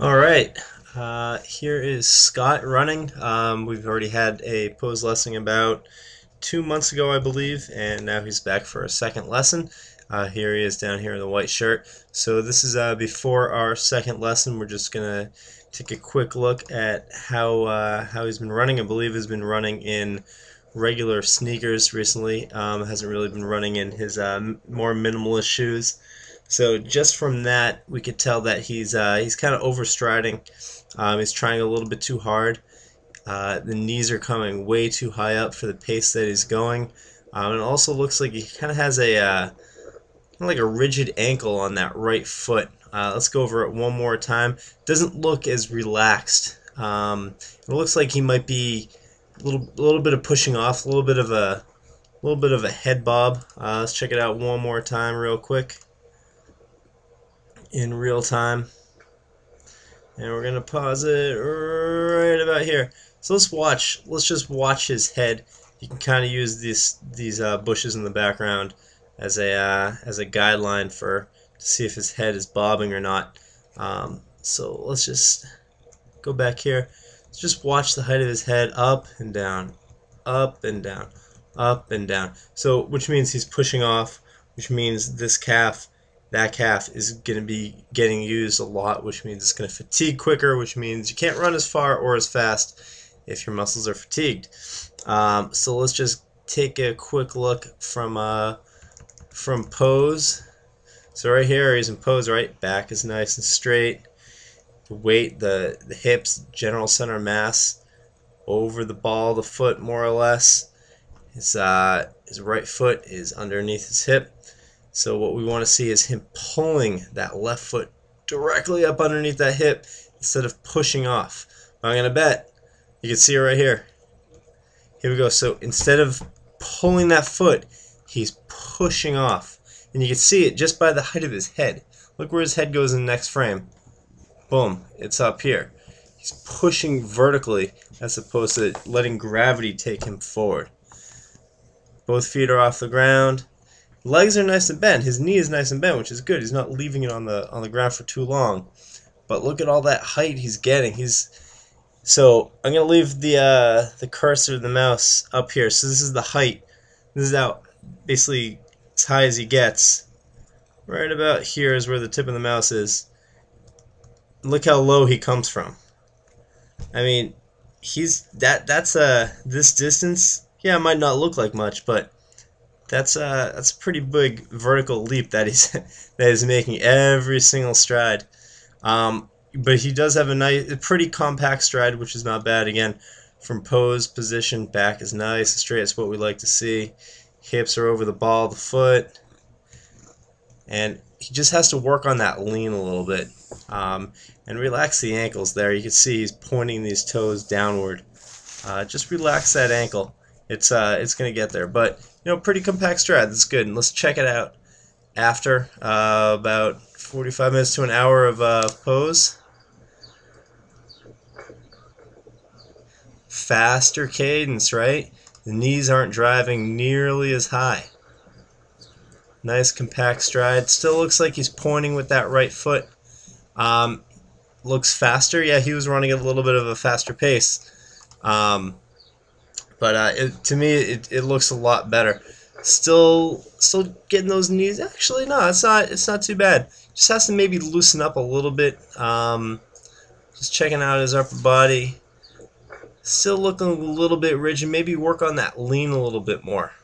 All right, here is Scott running. We've already had a pose lesson about 2 months ago, I believe, and now he's back for a second lesson. Here he is down here in the white shirt. So this is before our second lesson. We're just gonna take a quick look at how he's been running. I believe he's been running in regular sneakers recently. Hasn't really been running in his more minimalist shoes. So just from that, we could tell that he's kind of overstriding. He's trying a little bit too hard. The knees are coming way too high up for the pace that he's going. And it also looks like he kind of has like a rigid ankle on that right foot. Let's go over it one more time. Doesn't look as relaxed. It looks like he might be a little bit of pushing off, a little bit of a head bob. Let's check it out one more time real quick in real time, and we're gonna pause it right about here. So let's just watch his head. You can kind of use these bushes in the background as a guideline to see if his head is bobbing or not. So let's just go back here. Let's just watch the height of his head, up and down, up and down, up and down. So which means he's pushing off, which means that calf is going to be getting used a lot, which means it's going to fatigue quicker, which means you can't run as far or as fast if your muscles are fatigued. So let's just take a quick look from pose. So right here he's in pose, right? Back is nice and straight. The weight, the hips, general center of mass over the ball of the foot more or less. His right foot is underneath his hip. So what we want to see is him pulling that left foot directly up underneath that hip instead of pushing off. I'm going to bet you can see it right here. Here we go. So instead of pulling that foot, he's pushing off. And you can see it just by the height of his head. Look where his head goes in the next frame. Boom, it's up here. He's pushing vertically as opposed to letting gravity take him forward. Both feet are off the ground. Legs are nice and bent. His knee is nice and bent, which is good. He's not leaving it on the ground for too long. But look at all that height he's getting. So I'm gonna leave the cursor of the mouse up here. So this is the height. This is how basically as high as he gets. Right about here is where the tip of the mouse is. Look how low he comes from. I mean, that's this distance. Yeah, it might not look like much, but that's a pretty big vertical leap that he's making every single stride. But he does have a pretty compact stride, which is not bad. Again, from pose, position, back is nice, straight. That's what we like to see. Hips are over the ball of the foot, and he just has to work on that lean a little bit and relax the ankles there. You can see he's pointing these toes downward. Just relax that ankle. It's gonna get there, but pretty compact stride. That's good. And let's check it out after about 45 minutes to an hour of pose. Faster cadence, right? The knees aren't driving nearly as high. Nice compact stride. Still looks like he's pointing with that right foot. Looks faster. Yeah, he was running at a little bit of a faster pace. But to me, it looks a lot better. Still getting those knees. Actually, no, it's not too bad. Just has to maybe loosen up a little bit. Just checking out his upper body. Still looking a little bit rigid. Maybe work on that lean a little bit more.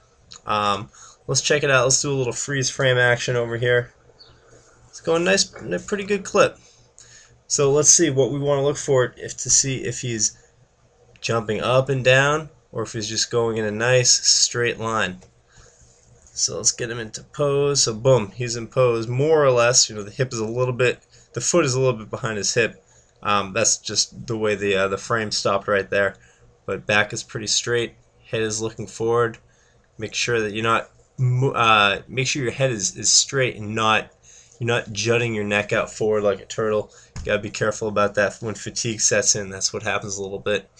Let's check it out. Let's do a little freeze frame action over here. It's going nice, a pretty good clip. So let's see what we want to look for to see if he's jumping up and down, or if he's just going in a nice straight line. So let's get him into pose. So boom, he's in pose more or less. The hip is the foot is a little bit behind his hip. That's just the way the frame stopped right there. But back is pretty straight. Head is looking forward. Make sure that make sure your head is straight and you're not jutting your neck out forward like a turtle. You gotta be careful about that when fatigue sets in. That's what happens a little bit.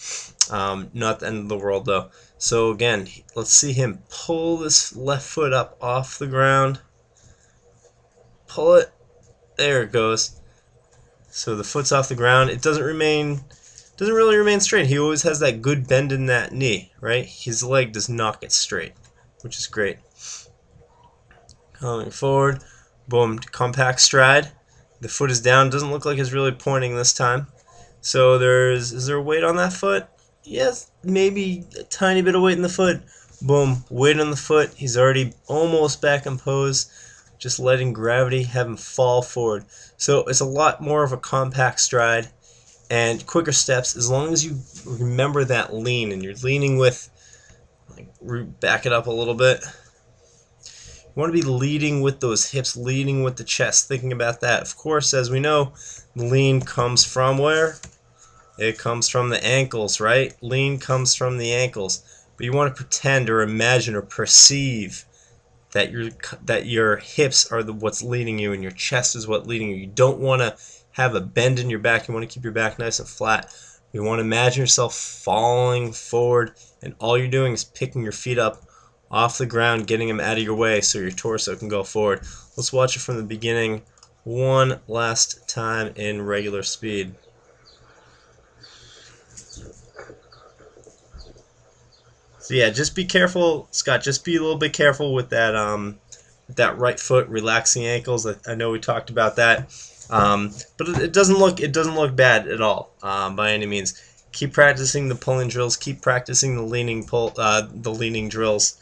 Not the end of the world though. So again, let's see him pull this left foot up off the ground. Pull it. There it goes. So the foot's off the ground. It doesn't really remain straight. He always has that good bend in that knee, right? His leg does not get straight, which is great. Coming forward, boom, compact stride. The foot is down. Doesn't look like it's really pointing this time. So is there weight on that foot? Yes, maybe a tiny bit of weight in the foot. Boom, weight on the foot. He's already almost back in pose. Just letting gravity have him fall forward. So it's a lot more of a compact stride and quicker steps, as long as you remember that lean and you're leaning with, like, back it up a little bit. You want to be leading with those hips, leading with the chest, thinking about that. Of course, as we know, the lean comes from where? It comes from the ankles, right? Lean comes from the ankles. But you want to pretend or imagine or perceive that your hips are what's leading you and your chest is what's leading you. You don't want to have a bend in your back. You want to keep your back nice and flat. You want to imagine yourself falling forward, and all you're doing is picking your feet up off the ground, getting them out of your way so your torso can go forward. Let's watch it from the beginning one last time in regular speed. So yeah, just be careful, Scott. Just be a little bit careful with that right foot, relaxing ankles. I know we talked about that, but it doesn't look bad at all by any means. Keep practicing the pulling drills. Keep practicing the leaning drills,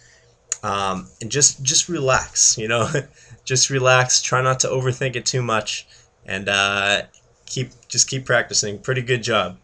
and just relax. You know, just relax. Try not to overthink it too much, and keep practicing. Pretty good job.